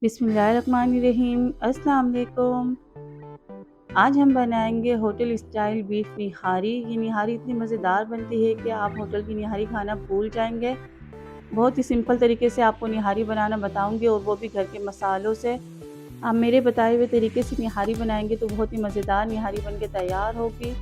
बिस्मिल्लाहिर्रहमानिर्रहीम। अस्सलाम वालेकुम। आज हम बनाएंगे होटल स्टाइल बीफ निहारी। ये निहारी इतनी मज़ेदार बनती है कि आप होटल की निहारी खाना भूल जाएंगे। बहुत ही सिंपल तरीके से आपको निहारी बनाना बताऊंगी, और वो भी घर के मसालों से। आप मेरे बताए हुए तरीके से निहारी बनाएंगे तो बहुत ही मज़ेदार निहारी बनके तैयार होगी।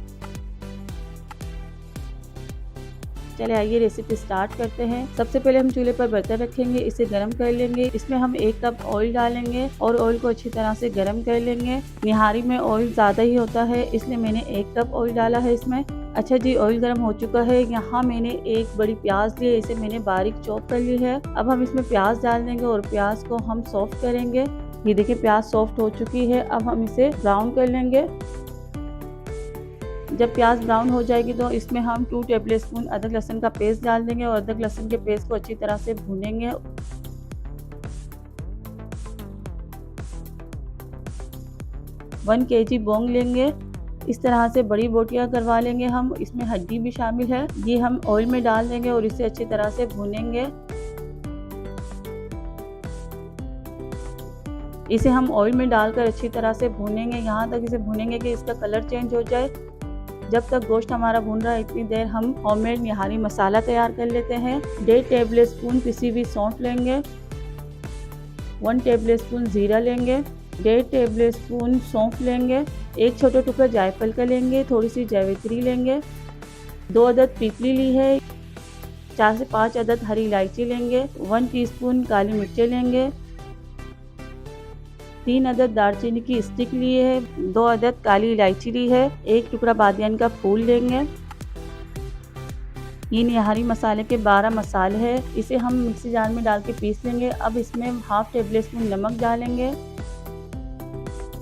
चले आइए रेसिपी स्टार्ट करते हैं। सबसे पहले हम चूल्हे पर बर्तन रखेंगे, इसे गर्म कर लेंगे। इसमें हम 1 कप ऑयल डालेंगे और ऑयल को अच्छी तरह से गर्म कर लेंगे। निहारी में ऑयल ज़्यादा ही होता है, इसलिए मैंने 1 कप ऑयल डाला है इसमें। अच्छा जी, ऑयल गर्म हो चुका है। यहाँ मैंने एक बड़ी प्याज ली है, इसे मैंने बारीक चॉप कर ली है। अब हम इसमें प्याज डाल देंगे और प्याज को हम सॉफ्ट करेंगे। ये देखिए प्याज सॉफ्ट हो चुकी है। अब हम इसे ब्राउन कर लेंगे। जब प्याज ब्राउन हो जाएगी तो इसमें हम 2 टेबलस्पून अदरक लहसुन का पेस्ट डाल देंगे और अदरक लहसुन के पेस्ट को अच्छी तरह से भूनेंगे। 1 kg बोंग लेंगे, इस तरह से बड़ी बोटियां करवा लेंगे हम। इसमें हड्डी भी शामिल है। ये हम ऑयल में डाल देंगे और इसे अच्छी तरह से भूनेंगे। इसे हम ऑयल में डालकर अच्छी तरह से भूनेंगे, यहाँ तक इसे भूनेंगे कि इसका कलर चेंज हो जाए। जब तक गोश्त हमारा भून रहा है इतनी देर हम होममेड निहारी मसाला तैयार कर लेते हैं। 1.5 टेबलस्पून पिसी हुई सौंफ लेंगे, 1 टेबलस्पून जीरा लेंगे, 1.5 टेबलस्पून सौंफ लेंगे, 1 छोटा टुकड़ा जायफल का लेंगे, थोड़ी सी जावित्री लेंगे, 2 अदद पीपली ली है, 4 से 5 अदद हरी इलायची लेंगे, 1 टीस्पून काली मिर्चें लेंगे, 3 अदद दालचीनी की स्टिक लिए है, 2 अदद काली इलायची ली है, 1 टुकड़ा बादियान का फूल लेंगे। ये निहारी मसाले के 12 मसाले हैं। इसे हम मिक्सी जार में डाल के पीस लेंगे। अब इसमें 1/2 टेबलस्पून नमक डालेंगे,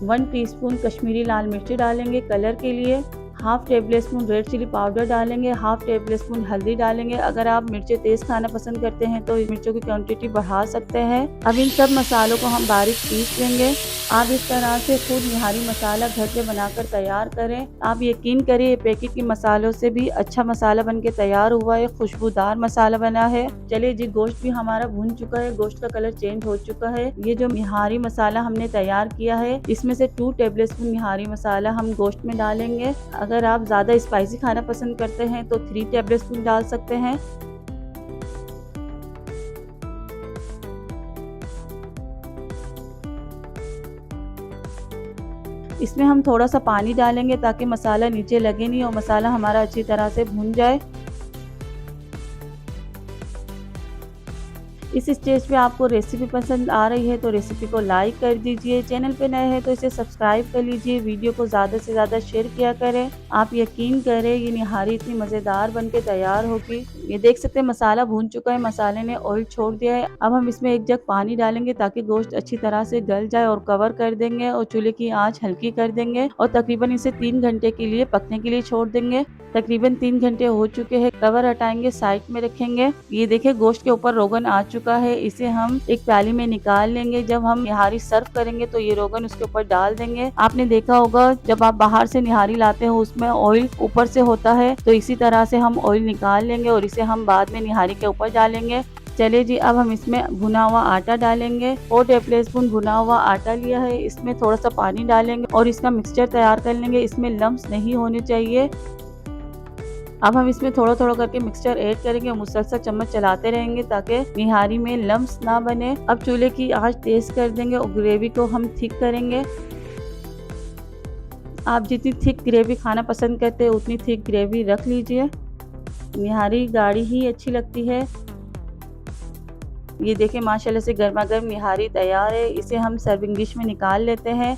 1 टीस्पून कश्मीरी लाल मिर्ची डालेंगे कलर के लिए, 1/2 टेबलस्पून रेड चिली पाउडर डालेंगे, 1/2 टेबलस्पून हल्दी डालेंगे। अगर आप मिर्चें तेज खाना पसंद करते हैं तो मिर्चों की क्वांटिटी बढ़ा सकते हैं। अब इन सब मसालों को हम बारीक पीस लेंगे। आप इस तरह से खुद निहारी मसाला घर पे बनाकर तैयार करें। आप यकीन करिए पैकेट के मसालों से भी अच्छा मसाला बन के तैयार हुआ है, खुशबूदार मसाला बना है। चलिए जी, गोश्त भी हमारा भुन चुका है, गोश्त का कलर चेंज हो चुका है। ये जो निहारी मसाला हमने तैयार किया है इसमें से 2 टेबलस्पून निहारी मसाला हम गोश्त में डालेंगे। अगर आप ज़्यादा स्पाइसी खाना पसंद करते हैं तो 3 टेबलस्पून डाल सकते हैं। इसमें हम थोड़ा सा पानी डालेंगे ताकि मसाला नीचे लगे नहीं और मसाला हमारा अच्छी तरह से भुन जाए। इस स्टेज पे आपको रेसिपी पसंद आ रही है तो रेसिपी को लाइक कर दीजिए। चैनल पे नए हैं तो इसे सब्सक्राइब कर लीजिए। वीडियो को ज़्यादा से ज़्यादा शेयर किया करें। आप यकीन करें ये निहारी इतनी मज़ेदार बनके तैयार होगी। ये देख सकते हैं मसाला भून चुका है, मसाले ने ऑयल छोड़ दिया है। अब हम इसमें 1 जग पानी डालेंगे ताकि गोश्त अच्छी तरह से गल जाए, और कवर कर देंगे और चूल्हे की आँच हल्की कर देंगे और तकरीबन इसे 3 घंटे के लिए पकने के लिए छोड़ देंगे। तकरीबन 3 घंटे हो चुके हैं। कवर हटाएंगे, साइड में रखेंगे। ये देखिए गोश्त के ऊपर रोगन आ चुका है। इसे हम एक प्याली में निकाल लेंगे। जब हम निहारी सर्व करेंगे तो ये रोगन उसके ऊपर डाल देंगे। आपने देखा होगा जब आप बाहर से निहारी लाते हो उसमें ऑयल ऊपर से होता है, तो इसी तरह से हम ऑयल निकाल लेंगे और इसे हम बाद में निहारी के ऊपर डालेंगे। चलिए जी, अब हम इसमें भुना हुआ आटा डालेंगे। 4 टेबलस्पून भुना हुआ आटा लिया है, इसमें थोड़ा सा पानी डालेंगे और इसका मिक्सचर तैयार कर लेंगे। इसमें लम्स नहीं होने चाहिए। अब हम इसमें थोड़ा थोड़ा करके मिक्सचर ऐड करेंगे और मुसलसल चम्मच चलाते रहेंगे ताकि निहारी में लम्स ना बने। अब चूल्हे की आंच तेज कर देंगे और ग्रेवी को हम थिक करेंगे। आप जितनी थिक ग्रेवी खाना पसंद करते हैं उतनी थिक ग्रेवी रख लीजिए। निहारी गाढ़ी ही अच्छी लगती है। ये देखिए माशाल्लाह से गर्मा गर्म निहारी तैयार है। इसे हम सर्विंग डिश में निकाल लेते हैं।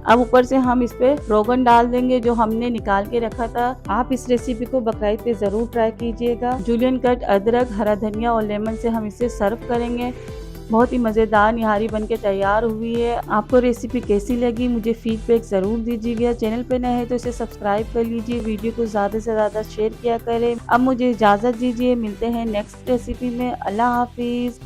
अब ऊपर से हम इस पे रोगन डाल देंगे जो हमने निकाल के रखा था। आप इस रेसिपी को बकायद पे ज़रूर ट्राई कीजिएगा। जूलियन कट अदरक, हरा धनिया और लेमन से हम इसे सर्व करेंगे। बहुत ही मज़ेदार निहारी बनके तैयार हुई है। आपको रेसिपी कैसी लगी मुझे फीडबैक ज़रूर दीजिएगा। चैनल पे नए हैं तो इसे सब्सक्राइब कर लीजिए। वीडियो को ज़्यादा से ज़्यादा शेयर किया करें। अब मुझे इजाज़त दीजिए, मिलते हैं नेक्स्ट रेसिपी में। अल्लाह हाफिज़।